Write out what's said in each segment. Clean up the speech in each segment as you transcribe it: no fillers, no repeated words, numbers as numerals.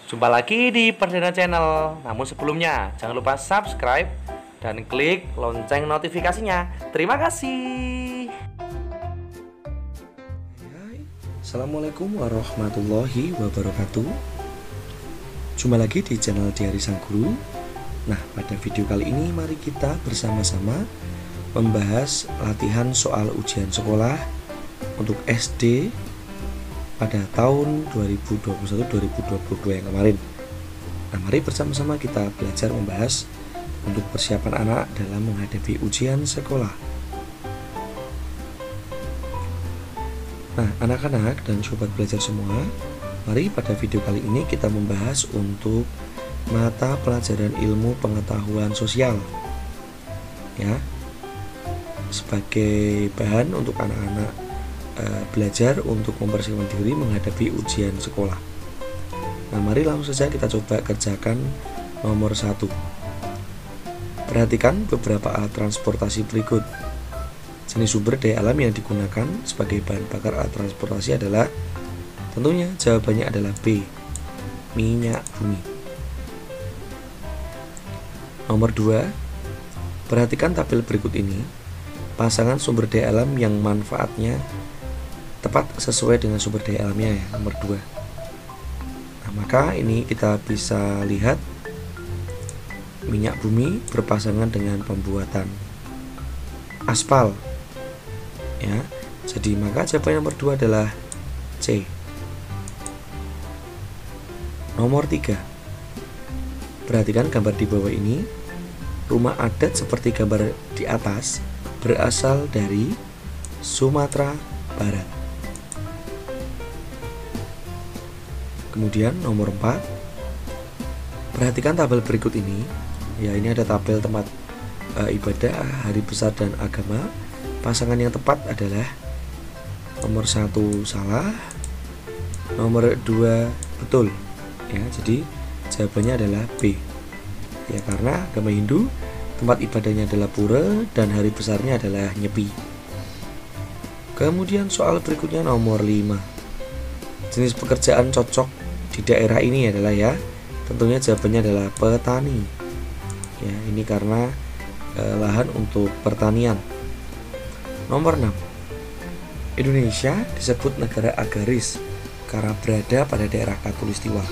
Jumpa lagi di Perdana Channel. Namun sebelumnya, jangan lupa subscribe dan klik lonceng notifikasinya. Terima kasih. Assalamualaikum warahmatullahi wabarakatuh. Jumpa lagi di channel Diari Sang Guru. Nah, pada video kali ini mari kita bersama-sama membahas latihan soal ujian sekolah untuk SD pada tahun 2021-2022 yang kemarin. Nah, mari bersama-sama kita belajar membahas untuk persiapan anak dalam menghadapi ujian sekolah. Nah, anak-anak dan sobat belajar semua, mari pada video kali ini kita membahas untuk mata pelajaran ilmu pengetahuan sosial, ya, sebagai bahan untuk anak-anak belajar untuk mempersiapkan diri menghadapi ujian sekolah. Nah, mari langsung saja kita coba kerjakan nomor 1. Perhatikan beberapa alat transportasi berikut. Jenis sumber daya alam yang digunakan sebagai bahan bakar alat transportasi adalah, tentunya jawabannya adalah B, minyak bumi. Nomor 2, perhatikan tabel berikut ini. Pasangan sumber daya alam yang manfaatnya tepat sesuai dengan sumber daya alamnya, ya, nomor 2. Nah, maka ini kita bisa lihat minyak bumi berpasangan dengan pembuatan aspal, ya. Jadi maka jawaban nomor 2 adalah C. Nomor 3, perhatikan gambar di bawah ini. Rumah adat seperti gambar di atas berasal dari Sumatera Barat. Kemudian nomor 4, perhatikan tabel berikut ini. Ya, ini ada tabel tempat ibadah, hari besar dan agama. Pasangan yang tepat adalah nomor 1 salah, nomor 2 betul, ya. Jadi jawabannya adalah B, ya, karena agama Hindu tempat ibadahnya adalah pura dan hari besarnya adalah Nyepi. Kemudian soal berikutnya nomor 5, jenis pekerjaan cocok di daerah ini adalah, ya, tentunya jawabannya adalah petani, ya, ini karena lahan untuk pertanian. Nomor 6, Indonesia disebut negara agraris karena berada pada daerah khatulistiwa.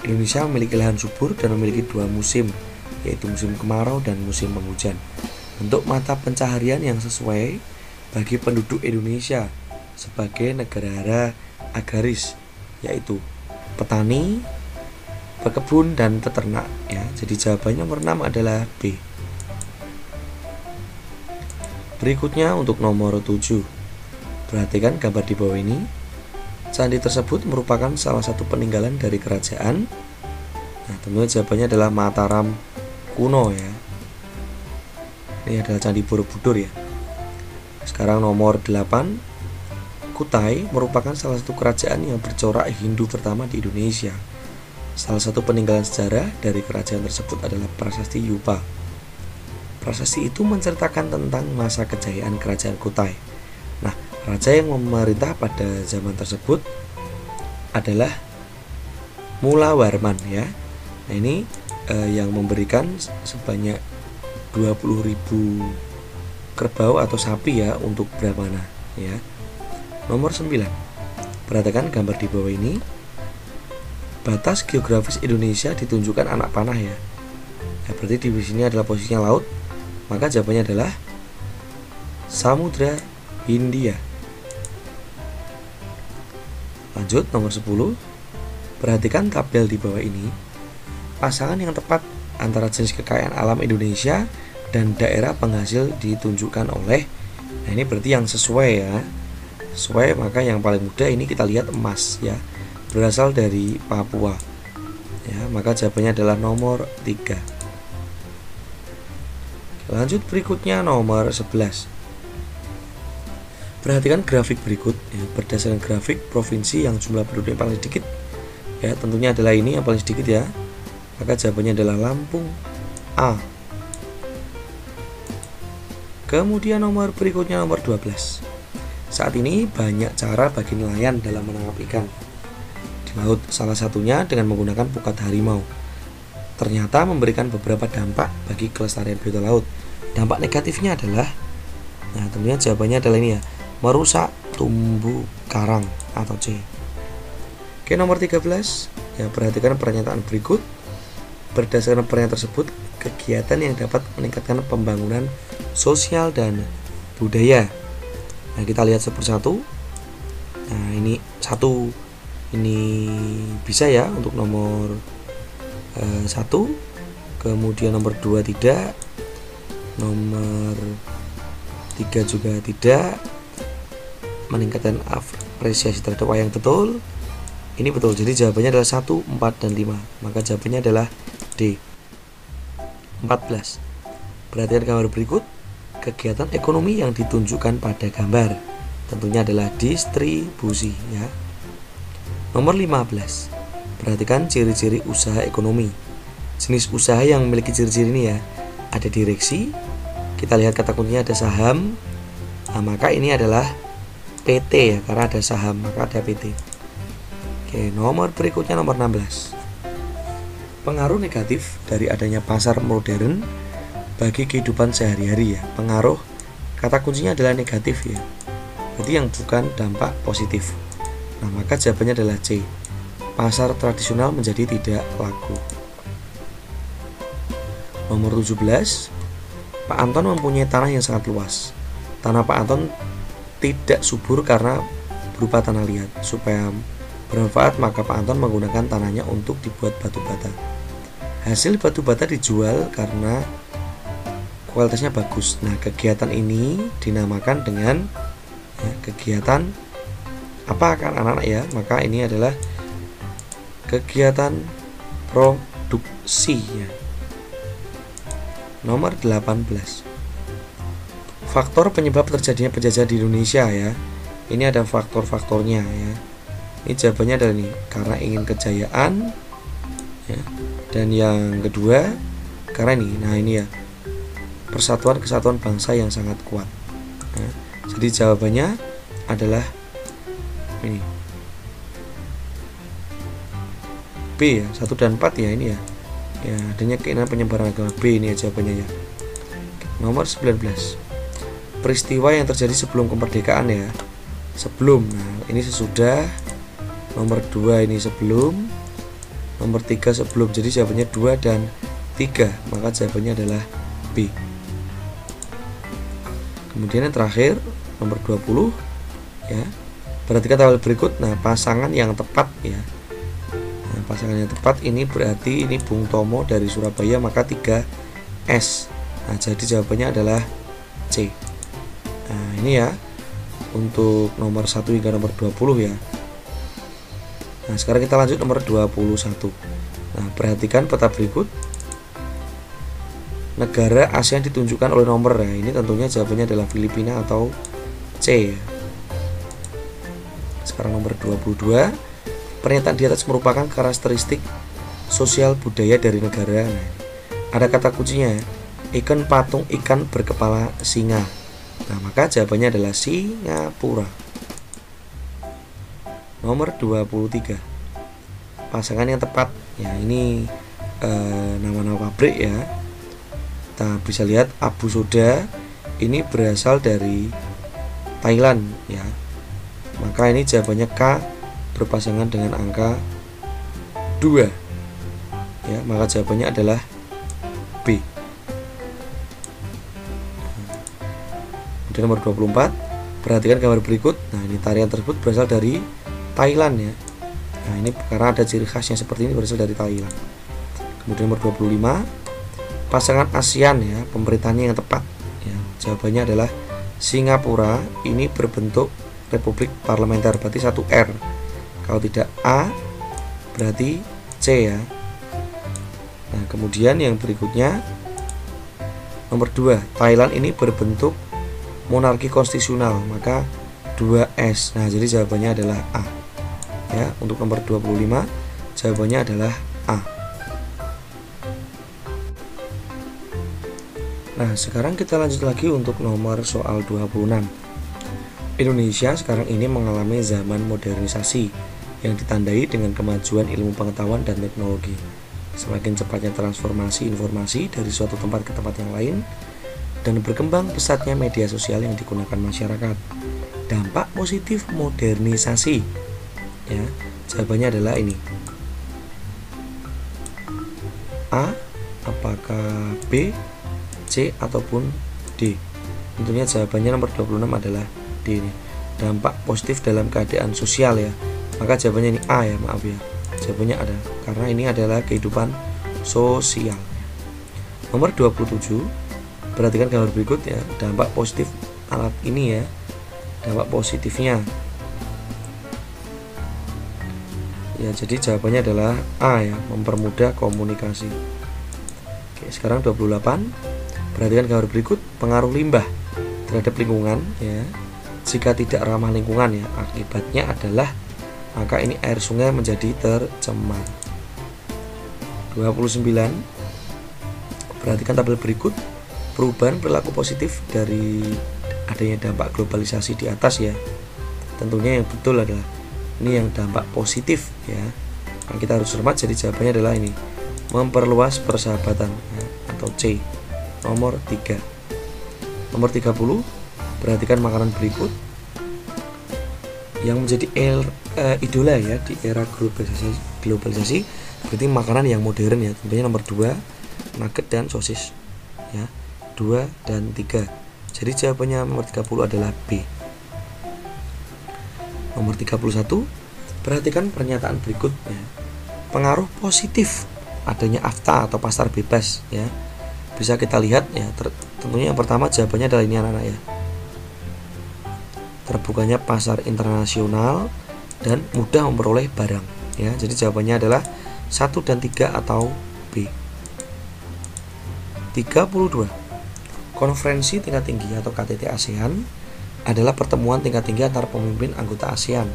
Indonesia memiliki lahan subur dan memiliki 2 musim, yaitu musim kemarau dan musim penghujan. Bentuk mata pencaharian yang sesuai bagi penduduk Indonesia sebagai negara agraris yaitu petani, pekebun, dan peternak, ya. Jadi jawabannya nomor 6 adalah B. Berikutnya untuk nomor 7, perhatikan gambar di bawah ini. Candi tersebut merupakan salah satu peninggalan dari kerajaan. Nah, tentunya jawabannya adalah Mataram kuno, ya. Ini adalah Candi Borobudur, ya. Sekarang nomor 8, Kutai merupakan salah satu kerajaan yang bercorak Hindu pertama di Indonesia. Salah satu peninggalan sejarah dari kerajaan tersebut adalah Prasasti Yupa. Prasasti itu menceritakan tentang masa kejayaan kerajaan Kutai. Nah, raja yang memerintah pada zaman tersebut adalah Mulawarman, ya. Nah, ini yang memberikan sebanyak 20.000 kerbau atau sapi, ya, untuk Brahmana, ya. Nomor 9, perhatikan gambar di bawah ini. Batas geografis Indonesia ditunjukkan anak panah, ya. Ya, berarti di sini adalah posisinya laut. Maka jawabannya adalah Samudra Hindia. Lanjut nomor 10, perhatikan tabel di bawah ini. Pasangan yang tepat antara jenis kekayaan alam Indonesia dan daerah penghasil ditunjukkan oleh, nah, ini berarti yang sesuai, ya. Sesuai, maka yang paling mudah ini kita lihat emas, ya, berasal dari Papua, ya, maka jawabannya adalah nomor 3. Lanjut berikutnya nomor 11, perhatikan grafik berikut, ya. Berdasarkan grafik provinsi yang jumlah penduduknya paling sedikit, ya, tentunya adalah ini yang paling sedikit, ya, maka jawabannya adalah Lampung A. Kemudian nomor berikutnya nomor 12, saat ini banyak cara bagi nelayan dalam menangkap ikan. laut, salah satunya dengan menggunakan pukat harimau. Ternyata memberikan beberapa dampak bagi kelestarian biota laut. Dampak negatifnya adalah, nah tentunya jawabannya adalah ini ya, merusak tumbuh karang atau C. Oke, nomor 13, ya perhatikan pernyataan berikut. Berdasarkan pernyataan tersebut, kegiatan yang dapat meningkatkan pembangunan sosial dan budaya. Nah, kita lihat satu persatu. Nah, ini satu, ini bisa ya untuk nomor 1, kemudian nomor 2 tidak, nomor 3 juga tidak. Meningkatkan apresiasi terhadap wayang, betul. Ini betul, jadi jawabannya adalah 1, 4, dan 5. Maka jawabannya adalah D. 14. Perhatikan gambar berikut. Kegiatan ekonomi yang ditunjukkan pada gambar tentunya adalah distribusi ya. Nomor 15. Perhatikan ciri-ciri usaha ekonomi. Jenis usaha yang memiliki ciri-ciri ini ya, ada direksi. Kita lihat kata kuncinya ada saham. Nah, maka ini adalah PT ya, karena ada saham maka ada PT. Oke, nomor berikutnya nomor 16. Pengaruh negatif dari adanya pasar modern bagi kehidupan sehari-hari ya. Pengaruh, kata kuncinya adalah negatif ya, berarti yang bukan dampak positif. Nah, maka jawabannya adalah C. Pasar tradisional menjadi tidak laku. Nomor 17. Pak Anton mempunyai tanah yang sangat luas. Tanah Pak Anton tidak subur karena berupa tanah liat. Supaya bermanfaat, maka Pak Anton menggunakan tanahnya untuk dibuat batu bata. Hasil batu bata dijual karena kualitasnya bagus. Nah, kegiatan ini dinamakan dengan ya, kegiatan apa kan anak-anak ya? Maka ini adalah kegiatan produksi ya. Nomor 18. Faktor penyebab terjadinya penjajahan di Indonesia ya. Ini ada faktor-faktornya ya. Ini jawabannya adalah ini, karena ingin kejayaan ya. Dan yang kedua karena ini. Nah, ini ya, persatuan kesatuan bangsa yang sangat kuat. Nah, jadi jawabannya adalah ini B ya, 1 dan 4 ya ini ya. Ya, adanya keinginan penyebaran agama, B ini ya jawabannya ya. Nomor 19. Peristiwa yang terjadi sebelum kemerdekaan ya. Sebelum. Nah, ini sesudah. Nomor 2 ini sebelum. Nomor 3 sebelum. Jadi jawabannya 2 dan 3. Maka jawabannya adalah B. Kemudian yang terakhir nomor 20 ya. Perhatikan tabel berikut. Nah, pasangan yang tepat ya. Nah, pasangan yang tepat ini berarti ini Bung Tomo dari Surabaya, maka 3S. Nah, jadi jawabannya adalah C. Nah, ini ya untuk nomor 1 hingga nomor 20 ya. Nah, sekarang kita lanjut nomor 21. Nah, perhatikan peta berikut. Negara ASEAN ditunjukkan oleh nomor ya. Ini tentunya jawabannya adalah Filipina atau C ya. Sekarang nomor 22. Pernyataan di atas merupakan karakteristik sosial budaya dari negara. Nah, ada kata kuncinya ya. Ikon patung ikan berkepala singa. Nah, maka jawabannya adalah Singapura. Nomor 23. Pasangan yang tepat. Ya, ini nama-nama pabrik ya. Kita bisa lihat Abu Soda ini berasal dari Thailand ya. Maka ini jawabannya K berpasangan dengan angka 2. Ya, maka jawabannya adalah B. Kemudian nomor 24. Perhatikan gambar berikut. Nah, ini tarian tersebut berasal dari Thailand ya. Nah, ini karena ada ciri khasnya seperti ini, berasal dari Thailand. Kemudian nomor 25. Pasangan ASEAN ya, pemerintahannya yang tepat ya. Jawabannya adalah Singapura. Ini berbentuk republik parlementer, berarti 1 R. Kalau tidak A berarti C ya. Nah, kemudian yang berikutnya nomor 2. Thailand ini berbentuk monarki konstitusional, maka 2S. Nah, jadi jawabannya adalah A. Ya, untuk nomor 25 jawabannya adalah A. Nah, sekarang kita lanjut lagi untuk nomor soal 26. Indonesia sekarang ini mengalami zaman modernisasi yang ditandai dengan kemajuan ilmu pengetahuan dan teknologi. Semakin cepatnya transformasi informasi dari suatu tempat ke tempat yang lain dan berkembang pesatnya media sosial yang digunakan masyarakat. Dampak positif modernisasi, ya, jawabannya adalah ini. A, apakah B, C, ataupun D? Tentunya jawabannya nomor 26 adalah D ini. Dampak positif dalam keadaan sosial, ya. Maka jawabannya ini A, ya, maaf ya. Jawabannya ada, karena ini adalah kehidupan sosial. Nomor 27, perhatikan gambar berikut, ya. Dampak positif alat ini, ya. Dampak positifnya, ya, jadi jawabannya adalah A, ya, mempermudah komunikasi. Oke, sekarang 28. Perhatikan gambar berikut, pengaruh limbah terhadap lingkungan, ya. Jika tidak ramah lingkungan, ya, akibatnya adalah maka ini air sungai menjadi tercemar. 29. Perhatikan tabel berikut, perubahan perilaku positif dari adanya dampak globalisasi di atas, ya. Tentunya yang betul adalah ini yang dampak positif, ya. Yang kita harus cermat, jadi jawabannya adalah ini, memperluas persahabatan, ya, atau C, nomor 3. Nomor 30, perhatikan makanan berikut yang menjadi idola, ya, di era globalisasi berarti makanan yang modern, ya. Tentunya nomor 2, nugget dan sosis, ya, 2 dan 3. Jadi jawabannya nomor 30 adalah B. Nomor 31, perhatikan pernyataan berikut, ya. Pengaruh positif adanya AFTA atau pasar bebas, ya. Bisa kita lihat, ya, tentunya yang pertama jawabannya adalah ini anak-anak, ya. Terbukanya pasar internasional dan mudah memperoleh barang, ya. Jadi jawabannya adalah 1 dan 3 atau B. 32. Konferensi tingkat tinggi atau KTT ASEAN adalah pertemuan tingkat tinggi antar pemimpin anggota ASEAN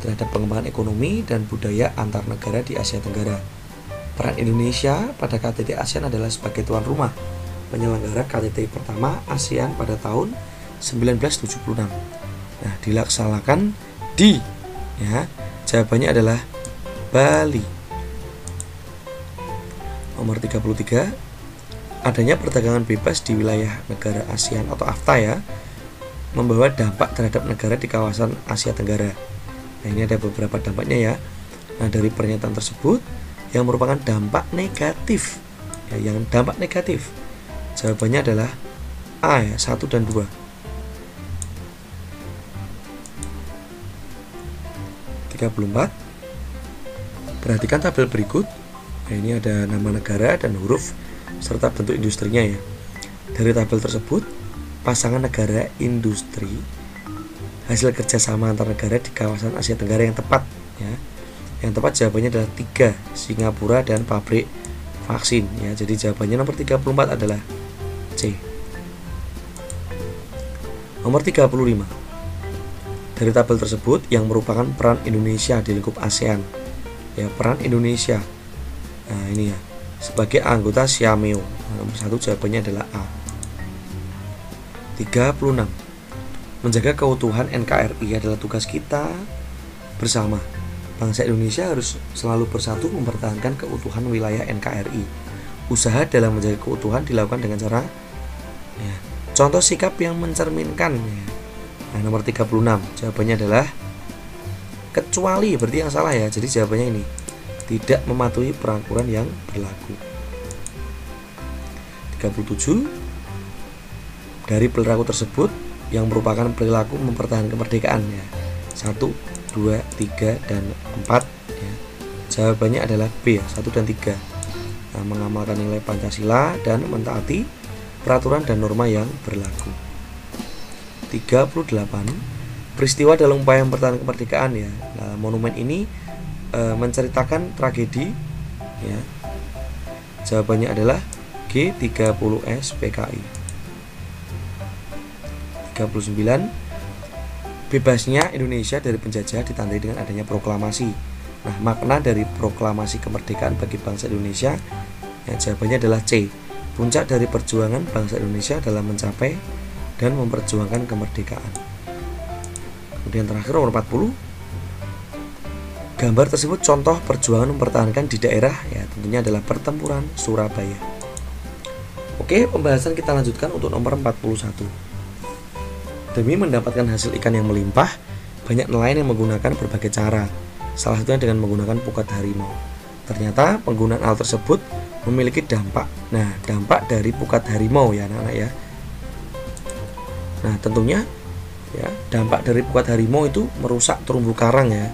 terhadap pengembangan ekonomi dan budaya antar negara di Asia Tenggara. Peran Indonesia pada KTT ASEAN adalah sebagai tuan rumah penyelenggara KTT pertama ASEAN pada tahun 1976. Nah, dilaksanakan di, ya, jawabannya adalah Bali. Nomor 33, adanya perdagangan bebas di wilayah negara ASEAN atau AFTA, ya, membawa dampak terhadap negara di kawasan Asia Tenggara. Nah, ini ada beberapa dampaknya, ya. Nah, dari pernyataan tersebut yang merupakan dampak negatif, ya, yang dampak negatif jawabannya adalah A, ya, 1 dan 2. 34. Perhatikan tabel berikut. Nah, ini ada nama negara dan huruf serta bentuk industrinya, ya. Dari tabel tersebut, pasangan negara industri hasil kerjasama antar negara di kawasan Asia Tenggara yang tepat, ya. Yang tepat jawabannya adalah 3, Singapura dan pabrik vaksin, ya. Jadi jawabannya nomor 34 adalah C. Nomor 35. Dari tabel tersebut yang merupakan peran Indonesia di lingkup ASEAN, ya, peran Indonesia. Nah, ini, ya, sebagai anggota Siameo. Nomor 1 jawabannya adalah A. 36. Menjaga keutuhan NKRI adalah tugas kita bersama. Bangsa Indonesia harus selalu bersatu mempertahankan keutuhan wilayah NKRI. Usaha dalam menjaga keutuhan dilakukan dengan cara, ya, contoh sikap yang mencerminkan, ya. Nah, nomor 36 jawabannya adalah kecuali, berarti yang salah, ya. Jadi jawabannya ini, tidak mematuhi peraturan yang berlaku. 37. Dari perilaku tersebut yang merupakan perilaku mempertahankan kemerdekaan, ya. 1, 2, 3, dan 4, ya. Jawabannya adalah B, ya, 1 dan 3. Nah, mengamalkan nilai Pancasila dan mentaati peraturan dan norma yang berlaku. 38. Peristiwa dalam upaya mempertahankan kemerdekaan, ya. Nah, monumen ini menceritakan tragedi, ya. Jawabannya adalah G, 30S PKI. 39. Bebasnya Indonesia dari penjajah ditandai dengan adanya proklamasi. Nah, makna dari proklamasi kemerdekaan bagi bangsa Indonesia, ya, jawabannya adalah C. Puncak dari perjuangan bangsa Indonesia dalam mencapai dan memperjuangkan kemerdekaan. Kemudian terakhir nomor 40. Gambar tersebut contoh perjuangan mempertahankan di daerah, ya tentunya adalah pertempuran Surabaya. Oke, pembahasan kita lanjutkan untuk nomor 41. Demi mendapatkan hasil ikan yang melimpah, banyak nelayan yang menggunakan berbagai cara, salah satunya dengan menggunakan pukat harimau. Ternyata penggunaan alat tersebut memiliki dampak. Nah, dampak dari pukat harimau ya anak-anak ya. Nah, tentunya ya, dampak dari pukat harimau itu merusak terumbu karang ya.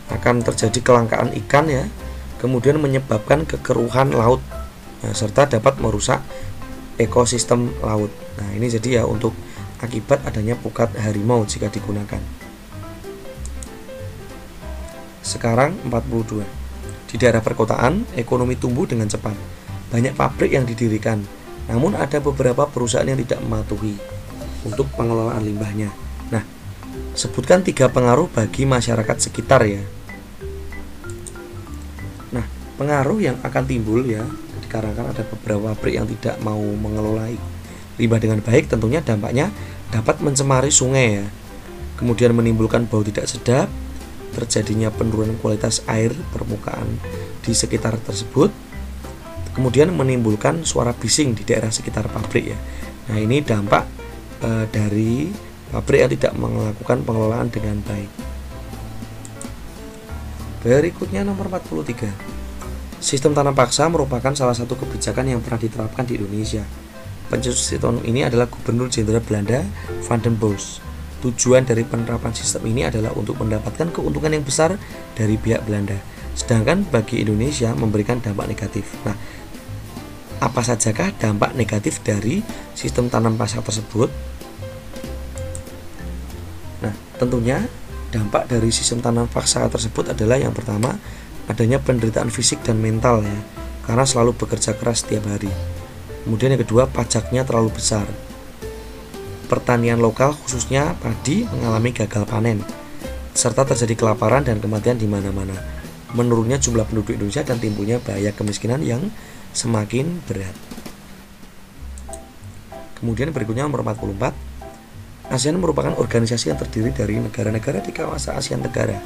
Akan terjadi kelangkaan ikan ya, kemudian menyebabkan kekeruhan laut ya, serta dapat merusak ekosistem laut. Nah, ini jadi ya untuk akibat adanya pukat harimau jika digunakan. Sekarang 42. Di daerah perkotaan, ekonomi tumbuh dengan cepat. Banyak pabrik yang didirikan, namun ada beberapa perusahaan yang tidak mematuhi untuk pengelolaan limbahnya. Nah, sebutkan 3 pengaruh bagi masyarakat sekitar ya. Nah, pengaruh yang akan timbul ya, dikarenakan ada beberapa pabrik yang tidak mau mengelola limbah dengan baik, tentunya dampaknya dapat mencemari sungai ya. Kemudian menimbulkan bau tidak sedap, terjadinya penurunan kualitas air permukaan di sekitar tersebut, kemudian menimbulkan suara bising di daerah sekitar pabrik ya. Nah, ini dampak dari pabrik yang tidak melakukan pengelolaan dengan baik. Berikutnya nomor 43. Sistem tanam paksa merupakan salah satu kebijakan yang pernah diterapkan di Indonesia. Pencetus sistem ini adalah Gubernur Jenderal Belanda Van den Bosch. Tujuan dari penerapan sistem ini adalah untuk mendapatkan keuntungan yang besar dari pihak Belanda, sedangkan bagi Indonesia memberikan dampak negatif. Nah, apa sajakah dampak negatif dari sistem tanam paksa tersebut? Nah, tentunya dampak dari sistem tanam paksa tersebut adalah yang pertama, adanya penderitaan fisik dan mental ya, karena selalu bekerja keras setiap hari. Kemudian yang kedua, pajaknya terlalu besar. Pertanian lokal khususnya padi mengalami gagal panen, serta terjadi kelaparan dan kematian di mana-mana. Menurunnya jumlah penduduk Indonesia dan timbulnya bahaya kemiskinan yang semakin berat. Kemudian berikutnya nomor 44. ASEAN merupakan organisasi yang terdiri dari negara-negara di kawasan Asia Tenggara.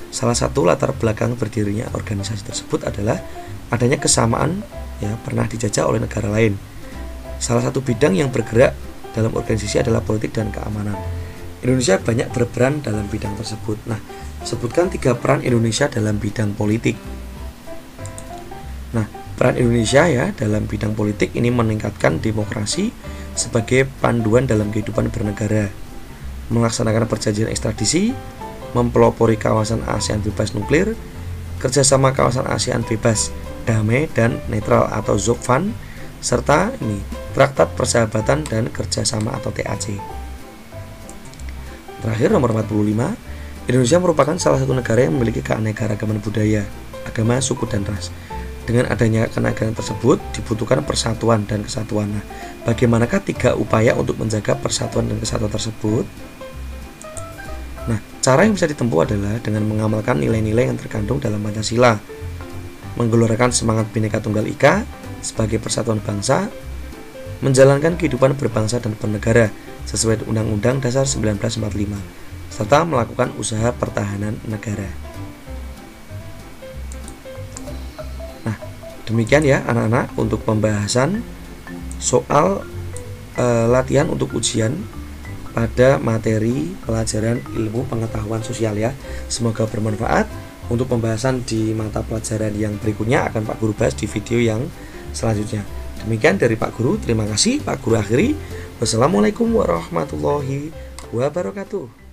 Salah satu latar belakang berdirinya organisasi tersebut adalah adanya kesamaan ya pernah dijajah oleh negara lain. Salah satu bidang yang bergerak dalam organisasi adalah politik dan keamanan. Indonesia banyak berperan dalam bidang tersebut. Nah, sebutkan 3 peran Indonesia dalam bidang politik. Nah, peran Indonesia ya dalam bidang politik ini meningkatkan demokrasi sebagai panduan dalam kehidupan bernegara, melaksanakan perjanjian ekstradisi, mempelopori kawasan ASEAN bebas nuklir, kerjasama kawasan ASEAN bebas, damai dan netral atau ZOFAN, serta ini Traktat Persahabatan dan Kerjasama atau TAC. Terakhir nomor 45, Indonesia merupakan salah satu negara yang memiliki keanekaragaman budaya, agama, suku dan ras. Dengan adanya keanekaragaman tersebut dibutuhkan persatuan dan kesatuan. Nah, bagaimanakah 3 upaya untuk menjaga persatuan dan kesatuan tersebut? Nah, cara yang bisa ditempuh adalah dengan mengamalkan nilai-nilai yang terkandung dalam Pancasila, menggelorkan semangat Bhinneka Tunggal Ika sebagai persatuan bangsa, menjalankan kehidupan berbangsa dan bernegara sesuai Undang-Undang Dasar 1945, serta melakukan usaha pertahanan negara. Nah, demikian ya anak-anak untuk pembahasan soal latihan untuk ujian pada materi pelajaran ilmu pengetahuan sosial ya. Semoga bermanfaat. Untuk pembahasan di mata pelajaran yang berikutnya akan Pak Guru bahas di video yang selanjutnya. Demikian dari Pak Guru. Terima kasih Pak Guru akhiri. Wassalamualaikum warahmatullahi wabarakatuh.